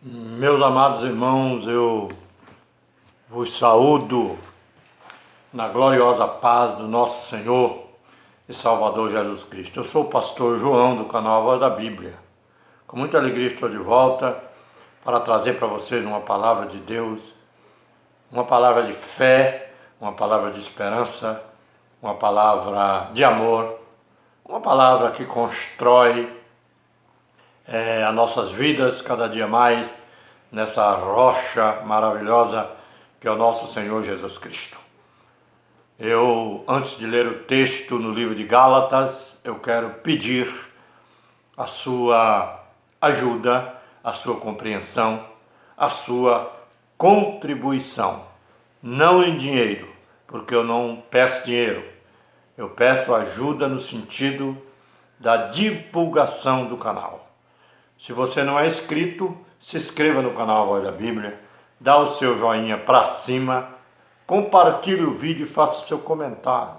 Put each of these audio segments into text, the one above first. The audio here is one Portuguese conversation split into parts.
Meus amados irmãos, eu vos saúdo na gloriosa paz do nosso Senhor e Salvador Jesus Cristo. Eu sou o pastor João do canal A Voz da Bíblia. Com muita alegria estou de volta para trazer para vocês uma palavra de Deus, uma palavra de fé, uma palavra de esperança, uma palavra de amor, uma palavra que constrói as nossas vidas cada dia mais nessa rocha maravilhosa que é o nosso Senhor Jesus Cristo. Eu, antes de ler o texto no livro de Gálatas, eu quero pedir a sua ajuda, a sua compreensão, a sua contribuição. Não em dinheiro, porque eu não peço dinheiro. Eu peço ajuda no sentido da divulgação do canal. Se você não é inscrito, se inscreva no canal A Voz da Bíblia, dá o seu joinha para cima, compartilhe o vídeo e faça seu comentário.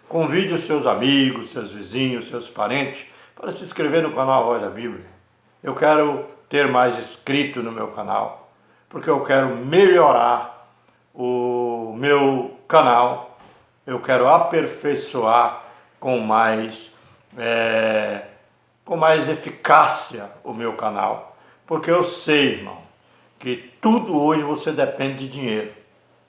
Convide os seus amigos, seus vizinhos, seus parentes para se inscrever no canal A Voz da Bíblia. Eu quero ter mais inscritos no meu canal, porque eu quero melhorar o meu canal, eu quero aperfeiçoar com mais eficácia o meu canal, porque eu sei, irmão, que tudo hoje você depende de dinheiro,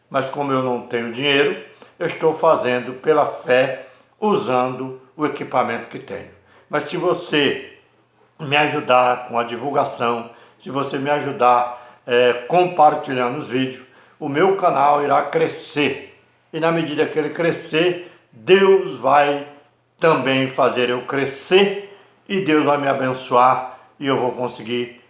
mas como eu não tenho dinheiro, eu estou fazendo pela fé, usando o equipamento que tenho. Mas se você me ajudar com a divulgação, se você me ajudar compartilhando os vídeos, o meu canal irá crescer, e na medida que ele crescer, Deus vai também fazer eu crescer, e Deus vai me abençoar e eu vou conseguir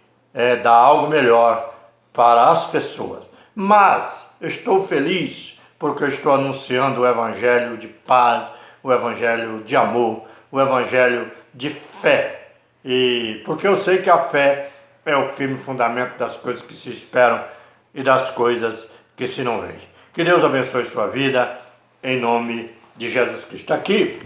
dar algo melhor para as pessoas. Mas eu estou feliz porque eu estou anunciando o evangelho de paz, o evangelho de amor, o evangelho de fé. E porque eu sei que a fé é o firme fundamento das coisas que se esperam e das coisas que se não veem. Que Deus abençoe sua vida em nome de Jesus Cristo. Aqui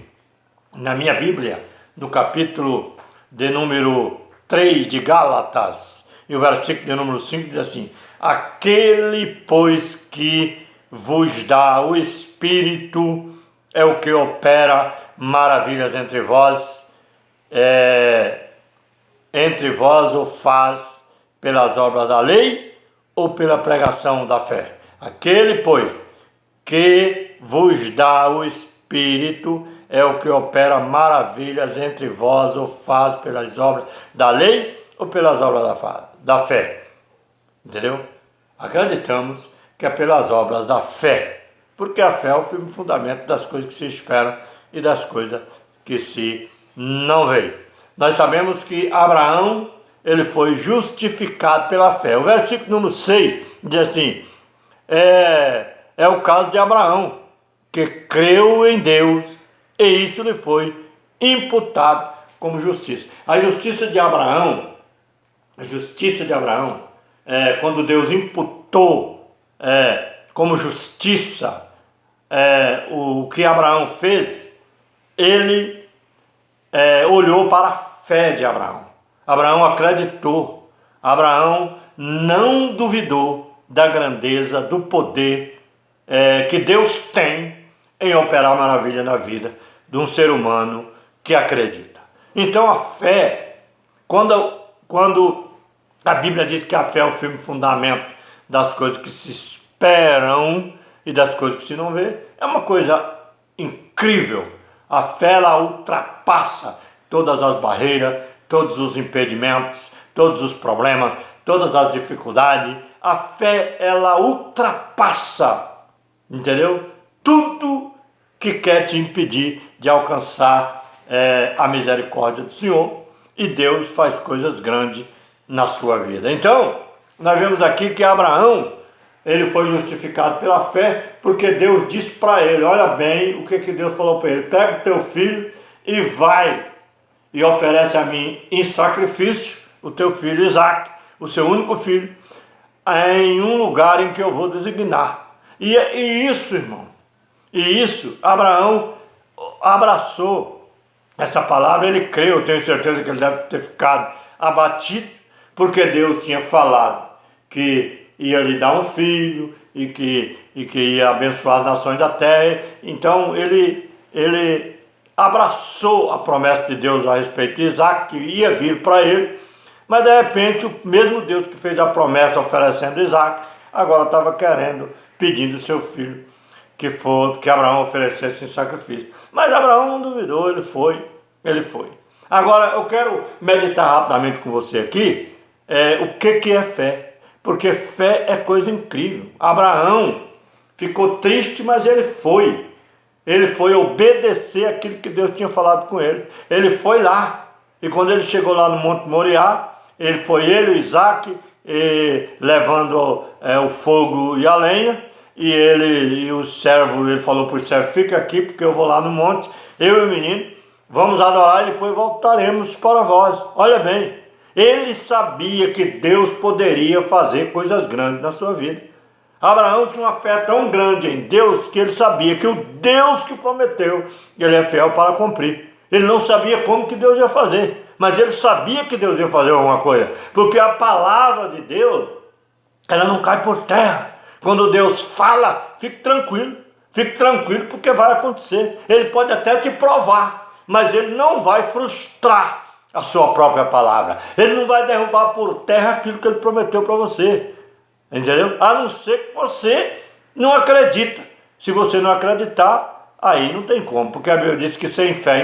na minha Bíblia, no capítulo de número 3 de Gálatas, e o versículo de número 5 diz assim: aquele, pois, que vos dá o Espírito é o que opera maravilhas entre vós o faz pelas obras da lei ou pela pregação da fé. Aquele, pois, que vos dá o Espírito é o que opera maravilhas entre vós, ou faz pelas obras da lei ou pelas obras da fé. Entendeu? Acreditamos que é pelas obras da fé, porque a fé é o firme fundamento das coisas que se esperam e das coisas que se não veem. Nós sabemos que Abraão, ele foi justificado pela fé. O versículo número 6 diz assim: é o caso de Abraão, que creu em Deus, e isso lhe foi imputado como justiça. A justiça de Abraão, quando Deus imputou como justiça o que Abraão fez, ele olhou para a fé de Abraão. Abraão acreditou, Abraão não duvidou da grandeza, do poder que Deus tem em operar maravilha na vida de um ser humano que acredita. Então a fé, quando a Bíblia diz que a fé é o firme fundamento das coisas que se esperam e das coisas que se não vê, é uma coisa incrível. A fé, ela ultrapassa todas as barreiras, todos os impedimentos, todos os problemas, todas as dificuldades. A fé, ela ultrapassa, entendeu? Tudo que quer te impedir de alcançar a misericórdia do Senhor, e Deus faz coisas grandes na sua vida. Então, nós vemos aqui que Abraão, ele foi justificado pela fé, porque Deus disse para ele, olha bem o que Deus falou para ele: pega o teu filho e vai e oferece a mim em sacrifício o teu filho Isaque, o seu único filho, em um lugar em que eu vou designar. E isso, irmão, e isso, Abraão abraçou essa palavra, ele creu. Eu tenho certeza que ele deve ter ficado abatido, porque Deus tinha falado que ia lhe dar um filho e que ia abençoar as nações da terra. Então ele abraçou a promessa de Deus a respeito de Isaac, que ia vir para ele, mas de repente o mesmo Deus que fez a promessa oferecendo Isaac, agora estava pedindo seu filho que Abraão oferecesse em sacrifício. Mas Abraão não duvidou, ele foi. Agora eu quero meditar rapidamente com você aqui o que é fé, porque fé é coisa incrível. Abraão ficou triste, mas ele foi obedecer aquilo que Deus tinha falado com ele. Ele foi lá, e quando ele chegou lá no Monte Moriá, ele e Isaac, levando o fogo e a lenha, e o servo, ele falou para o servo: fica aqui porque eu vou lá no monte, eu e o menino, vamos adorar e depois voltaremos para vós. Olha bem, ele sabia que Deus poderia fazer coisas grandes na sua vida. Abraão tinha uma fé tão grande em Deus que ele sabia que o Deus que prometeu, ele é fiel para cumprir. Ele não sabia como que Deus ia fazer, mas ele sabia que Deus ia fazer alguma coisa, porque a palavra de Deus, ela não cai por terra. Quando Deus fala, fique tranquilo porque vai acontecer. Ele pode até te provar, mas ele não vai frustrar a sua própria palavra. Ele não vai derrubar por terra aquilo que ele prometeu para você. Entendeu? A não ser que você não acredita. Se você não acreditar, aí não tem como, porque a Bíblia diz que sem fé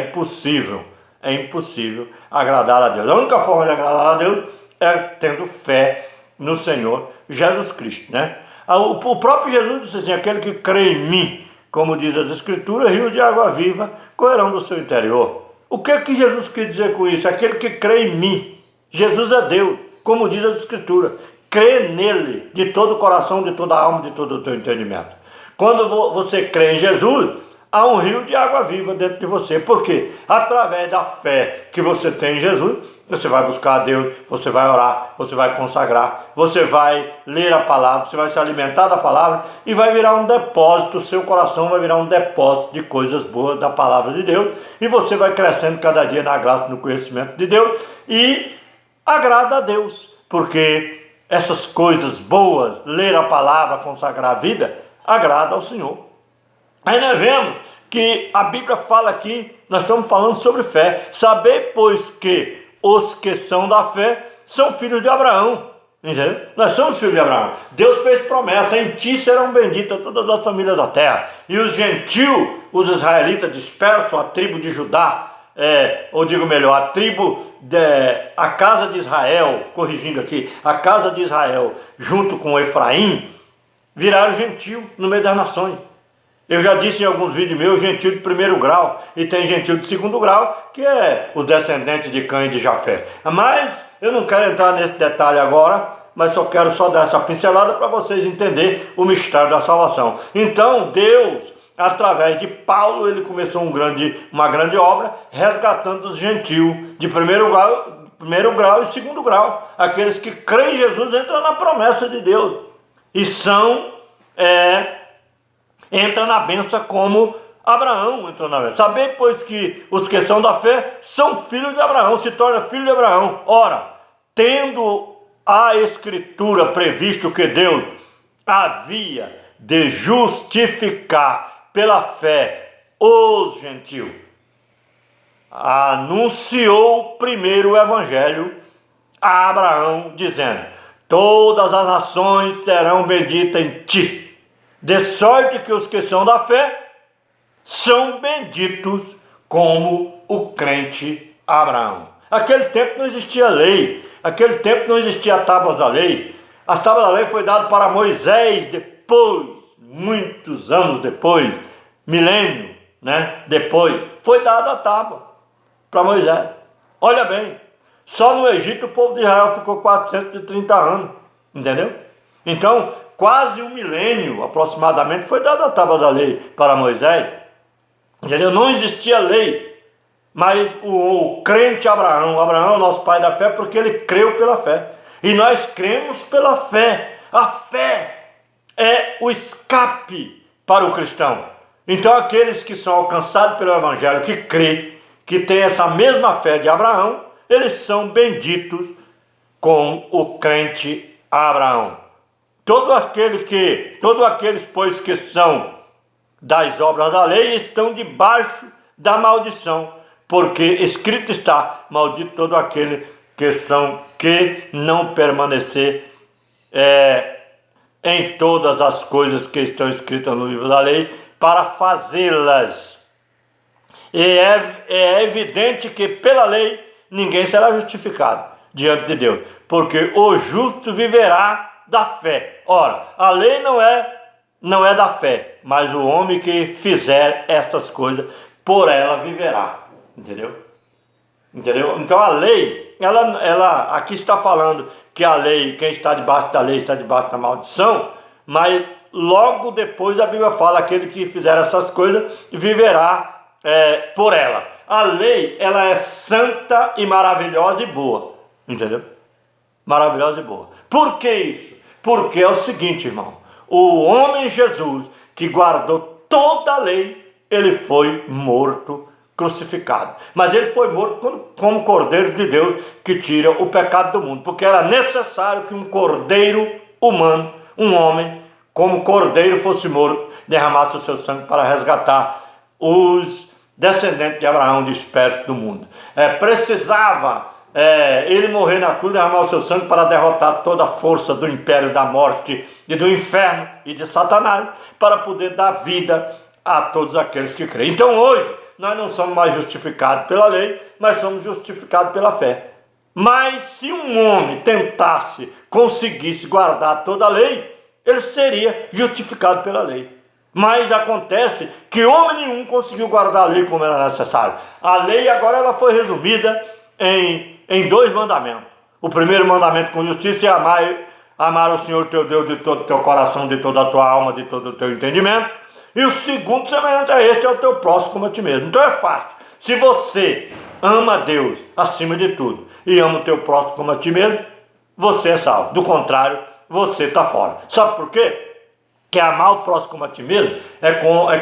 é impossível agradar a Deus. A única forma de agradar a Deus é tendo fé no Senhor Jesus Cristo, né? O próprio Jesus disse assim: aquele que crê em mim, como diz as Escrituras, rios de água viva correrão do seu interior. O que Jesus quis dizer com isso? Aquele que crê em mim. Jesus é Deus, como diz as Escrituras. Crê nele de todo o coração, de toda a alma, de todo o teu entendimento. Quando você crê em Jesus, há um rio de água viva dentro de você. Por quê? Através da fé que você tem em Jesus, você vai buscar a Deus, você vai orar, você vai consagrar, você vai ler a palavra, você vai se alimentar da palavra e vai virar um depósito, o seu coração vai virar um depósito de coisas boas da palavra de Deus, e você vai crescendo cada dia na graça e no conhecimento de Deus e agrada a Deus, porque essas coisas boas, ler a palavra, consagrar a vida, agrada ao Senhor. Aí nós vemos que a Bíblia fala aqui, nós estamos falando sobre fé. Saber, pois, que os que são da fé são filhos de Abraão. Entendeu? Nós somos filhos de Abraão. Deus fez promessa: em ti serão benditas todas as famílias da terra. E os gentios, os israelitas dispersos, a tribo de Judá, ou digo melhor, a casa de Israel, corrigindo aqui, a casa de Israel, junto com Efraim, viraram gentil no meio das nações. Eu já disse em alguns vídeos meus, gentil de primeiro grau, e tem gentil de segundo grau, que é os descendentes de Cã e de Jafé. Mas eu não quero entrar nesse detalhe agora, mas quero dar essa pincelada para vocês entenderem o mistério da salvação. Então Deus, através de Paulo, ele começou uma grande obra, resgatando os gentios de primeiro grau e segundo grau. Aqueles que creem em Jesus entram na promessa de Deus e entra na bênção como Abraão entrou na bênção. Saber, pois, que os que são da fé são filhos de Abraão, se torna filho de Abraão. Ora, tendo a Escritura previsto que Deus havia de justificar pela fé os gentios, anunciou primeiro o Evangelho a Abraão, dizendo: todas as nações serão benditas em ti. De sorte que os que são da fé são benditos como o crente Abraão. Naquele tempo não existia lei, naquele tempo não existia tábuas da lei. As tábuas da lei foi dado para Moisés depois, muitos anos depois, milênio, depois, foi dada a tábua para Moisés. Olha bem, só no Egito o povo de Israel ficou 430 anos, entendeu? Então, quase um milênio aproximadamente foi dada a tábua da lei para Moisés. Entendeu? Não existia lei, mas o crente Abraão é o nosso pai da fé, porque ele creu pela fé. E nós cremos pela fé. A fé é o escape para o cristão. Então aqueles que são alcançados pelo Evangelho, que crê, que tem essa mesma fé de Abraão, eles são benditos com o crente Abraão. Todos aqueles, pois, que são das obras da lei, estão debaixo da maldição, porque escrito está: maldito todo aquele que não permanecer em todas as coisas que estão escritas no livro da lei, para fazê-las. E é evidente que pela lei ninguém será justificado diante de Deus, porque o justo viverá da fé. Ora, a lei não é da fé, mas o homem que fizer estas coisas, por ela viverá. Entendeu? Então a lei, ela aqui está falando que a lei, quem está debaixo da lei está debaixo da maldição, mas logo depois a Bíblia fala: aquele que fizer essas coisas viverá por ela. A lei, ela é santa e maravilhosa e boa. Entendeu? Maravilhosa e boa. Por que isso? Porque é o seguinte, irmão: o homem Jesus, que guardou toda a lei, ele foi morto, crucificado. Mas ele foi morto como cordeiro de Deus, que tira o pecado do mundo, porque era necessário que um cordeiro humano, um homem, como cordeiro, fosse morto, derramasse o seu sangue para resgatar os descendentes de Abraão dispersos do mundo. Precisava ele morrer na cruz, derramar o seu sangue para derrotar toda a força do império da morte e do inferno e de Satanás, para poder dar vida a todos aqueles que creem. Então hoje nós não somos mais justificados pela lei, mas somos justificados pela fé. Mas se um homem conseguisse guardar toda a lei, ele seria justificado pela lei. Mas acontece que homem nenhum conseguiu guardar a lei como era necessário. A lei agora ela foi resumida em 2 mandamentos. O primeiro mandamento com justiça é amar o Senhor teu Deus de todo o teu coração, de toda a tua alma, de todo o teu entendimento. E o segundo, semelhante a este, é o teu próximo como a ti mesmo. Então é fácil. Se você ama a Deus acima de tudo e ama o teu próximo como a ti mesmo, você é salvo. Do contrário, você está fora. Sabe por quê? Que amar o próximo como a ti mesmo é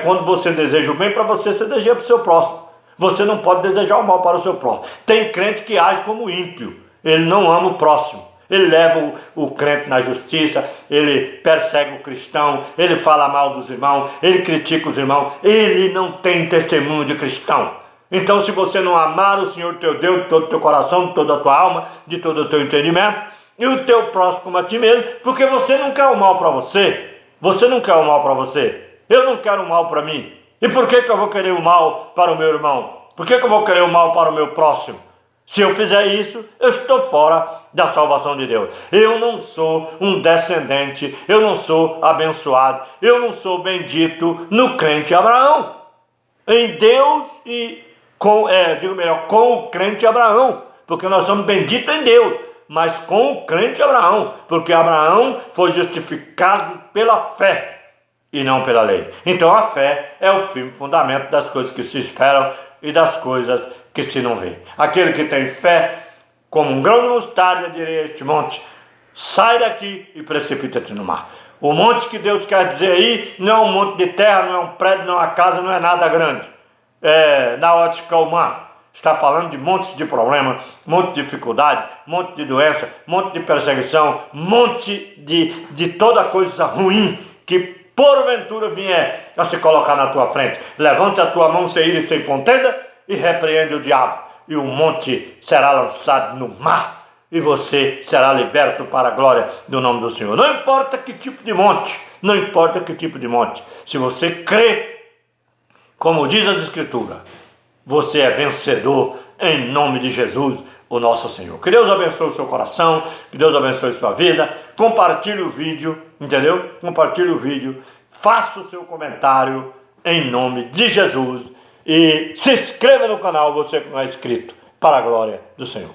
quando você deseja o bem para você deseja para o seu próximo. Você não pode desejar o mal para o seu próximo. Tem crente que age como ímpio. Ele não ama o próximo. Ele leva o crente na justiça, ele persegue o cristão, ele fala mal dos irmãos, ele critica os irmãos, ele não tem testemunho de cristão. Então, se você não amar o Senhor teu Deus de todo o teu coração, de toda a tua alma, de todo o teu entendimento, e o teu próximo como a ti mesmo, porque você não quer o mal para você. Você não quer o mal para você. Eu não quero o mal para mim. E por que eu vou querer o mal para o meu irmão? Por que eu vou querer o mal para o meu próximo? Se eu fizer isso, eu estou fora da salvação de Deus. Eu não sou um descendente, eu não sou abençoado, eu não sou bendito no crente Abraão. Em Deus e com o crente Abraão, porque nós somos benditos em Deus, mas com o crente Abraão, porque Abraão foi justificado pela fé e não pela lei. Então a fé é o firme fundamento das coisas que se esperam e das coisas que se não vê. Aquele que tem fé, como um grão de mostarda, diria este monte: sai daqui e precipita-te no mar. O monte que Deus quer dizer aí não é um monte de terra, não é um prédio, não é uma casa, não é nada grande. Na ótica humana, está falando de montes de problemas, monte de dificuldade, monte de doença, monte de perseguição, monte de toda coisa ruim que porventura vier a se colocar na tua frente. Levante a tua mão sem ira e sem contenda e repreende o diabo, e o monte será lançado no mar, e você será liberto para a glória do nome do Senhor. Não importa que tipo de monte, não importa que tipo de monte, se você crê, como diz as Escrituras, você é vencedor em nome de Jesus, o nosso Senhor. Que Deus abençoe o seu coração, que Deus abençoe a sua vida. Compartilhe o vídeo, entendeu? Compartilhe o vídeo, faça o seu comentário em nome de Jesus e se inscreva no canal, você que não é inscrito, para a glória do Senhor.